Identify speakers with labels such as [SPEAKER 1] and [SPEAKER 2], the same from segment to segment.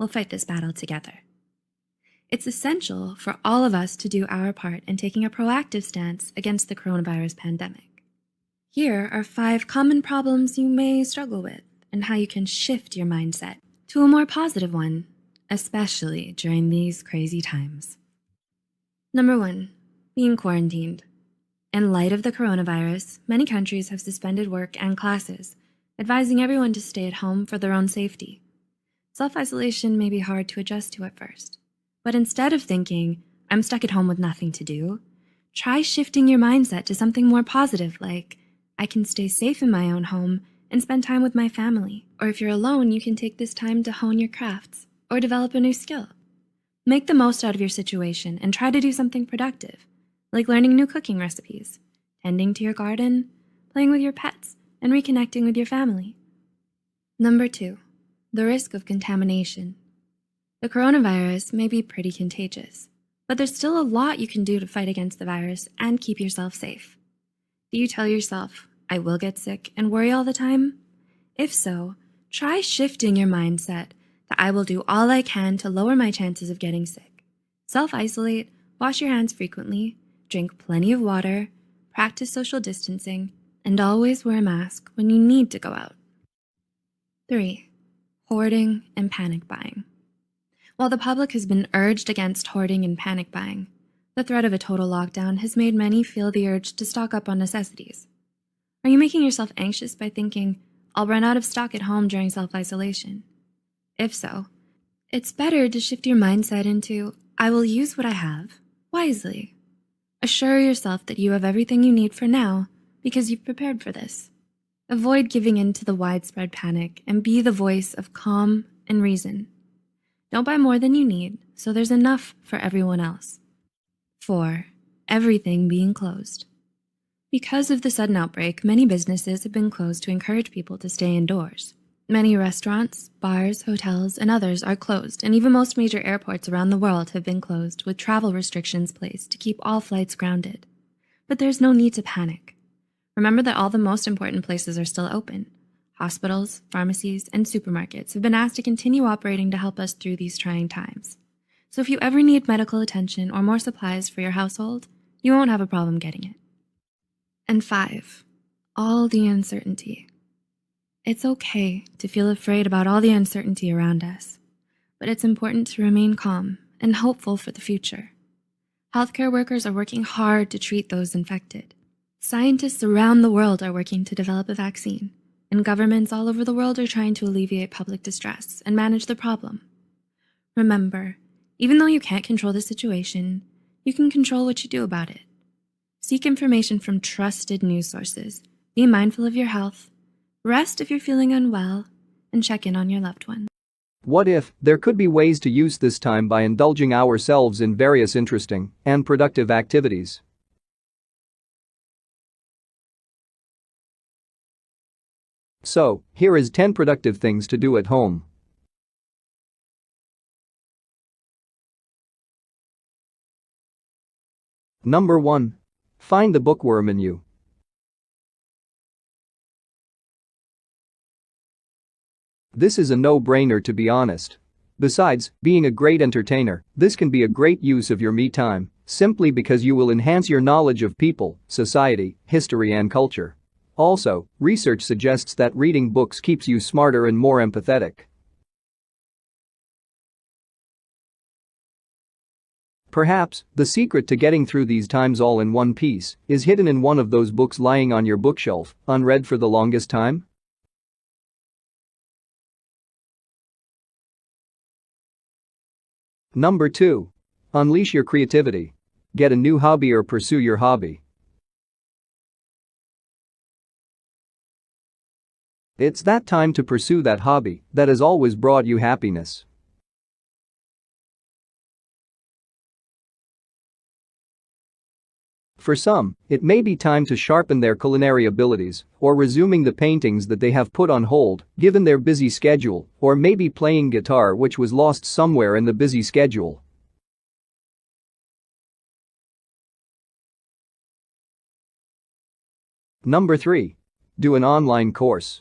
[SPEAKER 1] we'll fight this battle together. It's essential for all of us to do our part in taking a proactive stance against the coronavirus pandemic. Here are 5 common problems you may struggle with and how you can shift your mindset to a more positive one, especially during these crazy times. Number 1, being quarantined. In light of the coronavirus, many countries have suspended work and classes, advising everyone to stay at home for their own safety. Self-isolation may be hard to adjust to at first, but instead of thinking, I'm stuck at home with nothing to do, try shifting your mindset to something more positive like, I can stay safe in my own home and spend time with my family. Or if you're alone, you can take this time to hone your crafts or develop a new skill. Make the most out of your situation and try to do something productive, like learning new cooking recipes, tending to your garden, playing with your pets, and reconnecting with your family. Number 2, the risk of contamination. The coronavirus may be pretty contagious, but there's still a lot you can do to fight against the virus and keep yourself safe. Do you tell yourself, I will get sick and worry all the time? If so, try shifting your mindset that I will do all I can to lower my chances of getting sick. Self-isolate, wash your hands frequently, drink plenty of water, practice social distancing, and always wear a mask when you need to go out. 3, hoarding and panic buying. While the public has been urged against hoarding and panic buying, the threat of a total lockdown has made many feel the urge to stock up on necessities. Are you making yourself anxious by thinking, I'll run out of stock at home during self-isolation? If so, it's better to shift your mindset into, I will use what I have wisely. Assure yourself that you have everything you need for now because you've prepared for this. Avoid giving in to the widespread panic and be the voice of calm and reason. Don't buy more than you need, so there's enough for everyone else. 4, everything being closed. Because of the sudden outbreak, many businesses have been closed to encourage people to stay indoors. Many restaurants, bars, hotels, and others are closed, and even most major airports around the world have been closed with travel restrictions placed to keep all flights grounded. But there's no need to panic. Remember that all the most important places are still open. Hospitals, pharmacies, and supermarkets have been asked to continue operating to help us through these trying times. So if you ever need medical attention or more supplies for your household, you won't have a problem getting it. And 5, all the uncertainty. It's okay to feel afraid about all the uncertainty around us, but it's important to remain calm and hopeful for the future. Healthcare workers are working hard to treat those infected. Scientists around the world are working to develop a vaccine, and governments all over the world are trying to alleviate public distress and manage the problem. Remember, even though you can't control the situation, you can control what you do about it. Seek information from trusted news sources, be mindful of your health, rest if you're feeling unwell, and check in on your loved ones.
[SPEAKER 2] What if there could be ways to use this time by indulging ourselves in various interesting and productive activities? So, here is 10 productive things to do at home. Number 1. Find the bookworm in you. This is a no-brainer, to be honest. Besides being a great entertainer, this can be a great use of your me time, simply because you will enhance your knowledge of people, society, history, and culture. Also, research suggests that reading books keeps you smarter and more empathetic. Perhaps the secret to getting through these times all in one piece is hidden in one of those books lying on your bookshelf, unread for the longest time? Number 2. Unleash your creativity. Get a new hobby or pursue your hobby. It's that time to pursue that hobby that has always brought you happiness. For some, it may be time to sharpen their culinary abilities, or resuming the paintings that they have put on hold, given their busy schedule, or maybe playing guitar which was lost somewhere in the busy schedule. Number 3. Do an online course.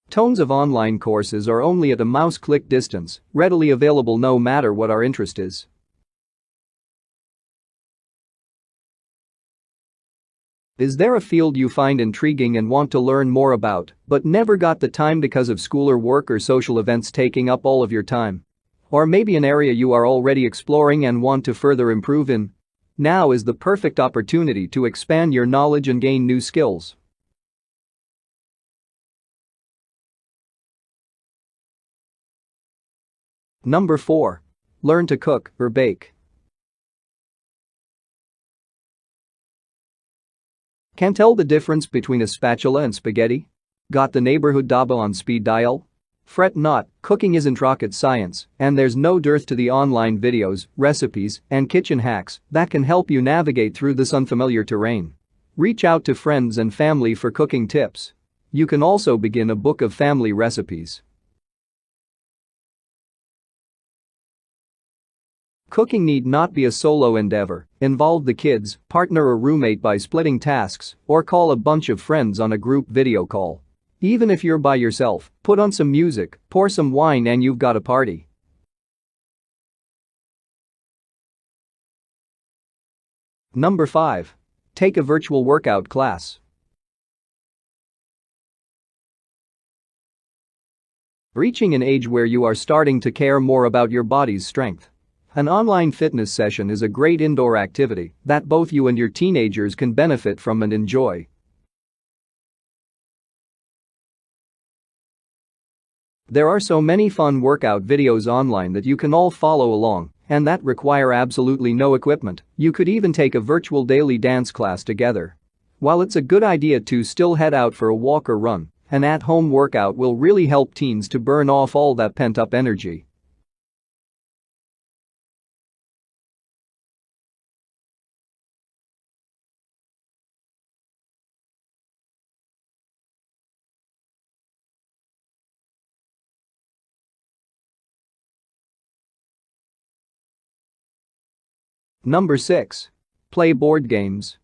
[SPEAKER 2] Tons of online courses are only at a mouse click distance, readily available no matter what our interest is. Is there a field you find intriguing and want to learn more about, but never got the time because of school or work or social events taking up all of your time? Or maybe an area you are already exploring and want to further improve in? Now is the perfect opportunity to expand your knowledge and gain new skills. Number 4. Learn to cook or bake. Can't tell the difference between a spatula and spaghetti? Got the neighborhood daba on speed dial? Fret not, cooking isn't rocket science, and there's no dearth to the online videos, recipes, and kitchen hacks that can help you navigate through this unfamiliar terrain. Reach out to friends and family for cooking tips. You can also begin a book of family recipes. Cooking need not be a solo endeavor. Involve the kids, partner or roommate by splitting tasks, or call a bunch of friends on a group video call. Even if you're by yourself, put on some music, pour some wine and you've got a party. Number 5. Take a virtual workout class. Reaching an age where you are starting to care more about your body's strength. An online fitness session is a great indoor activity that both you and your teenagers can benefit from and enjoy. There are so many fun workout videos online that you can all follow along, and that require absolutely no equipment. You could even take a virtual daily dance class together. While it's a good idea to still head out for a walk or run, an at-home workout will really help teens to burn off all that pent-up energy. Number 6. Play board games.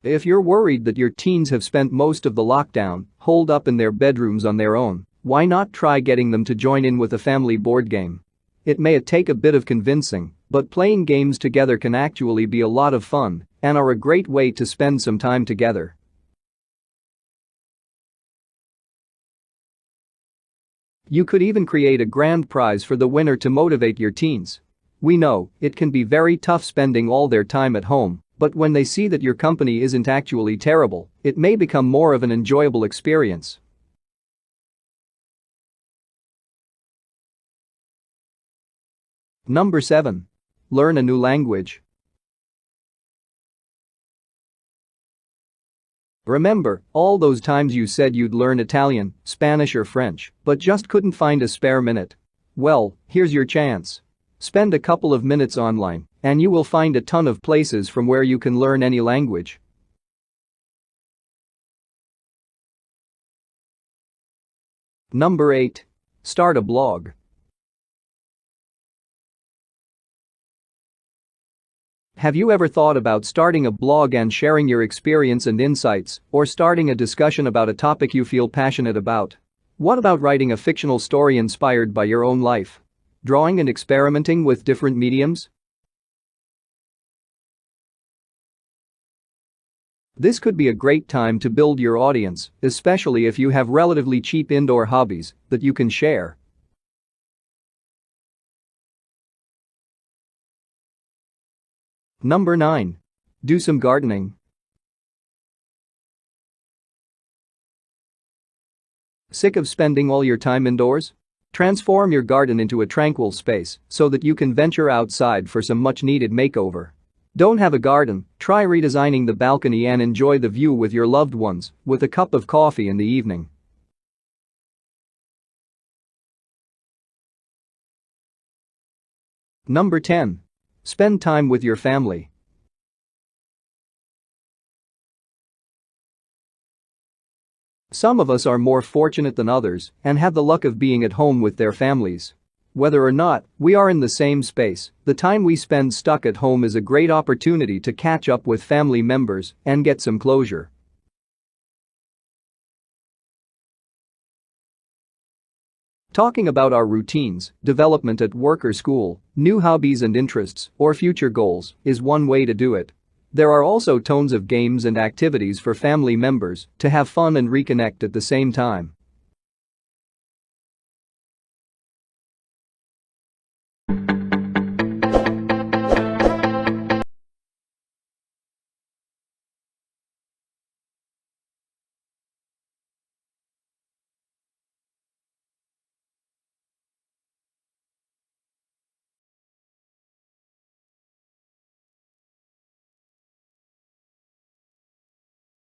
[SPEAKER 2] If you're worried that your teens have spent most of the lockdown holed up in their bedrooms on their own, why not try getting them to join in with a family board game? It may take a bit of convincing, but playing games together can actually be a lot of fun and are a great way to spend some time together. You could even create a grand prize for the winner to motivate your teens. We know it can be very tough spending all their time at home, but when they see that your company isn't actually terrible, it may become more of an enjoyable experience. Number 7. Learn a new language. Remember all those times you said you'd learn Italian, Spanish or French, but just couldn't find a spare minute? Well, here's your chance. Spend a couple of minutes online, and you will find a ton of places from where you can learn any language. Number 8. Start a blog. Have you ever thought about starting a blog and sharing your experience and insights, or starting a discussion about a topic you feel passionate about? What about writing a fictional story inspired by your own life? Drawing and experimenting with different mediums? This could be a great time to build your audience, especially if you have relatively cheap indoor hobbies that you can share. Number 9. Do some gardening. Sick of spending all your time indoors? Transform your garden into a tranquil space so that you can venture outside for some much-needed makeover. Don't have a garden? Try redesigning the balcony and enjoy the view with your loved ones with a cup of coffee in the evening. Number 10. Spend time with your family. Some of us are more fortunate than others and have the luck of being at home with their families. Whether or not we are in the same space, the time we spend stuck at home is a great opportunity to catch up with family members and get some closure. Talking about our routines, development at work or school, new hobbies and interests, or future goals is one way to do it. There are also tons of games and activities for family members to have fun and reconnect at the same time.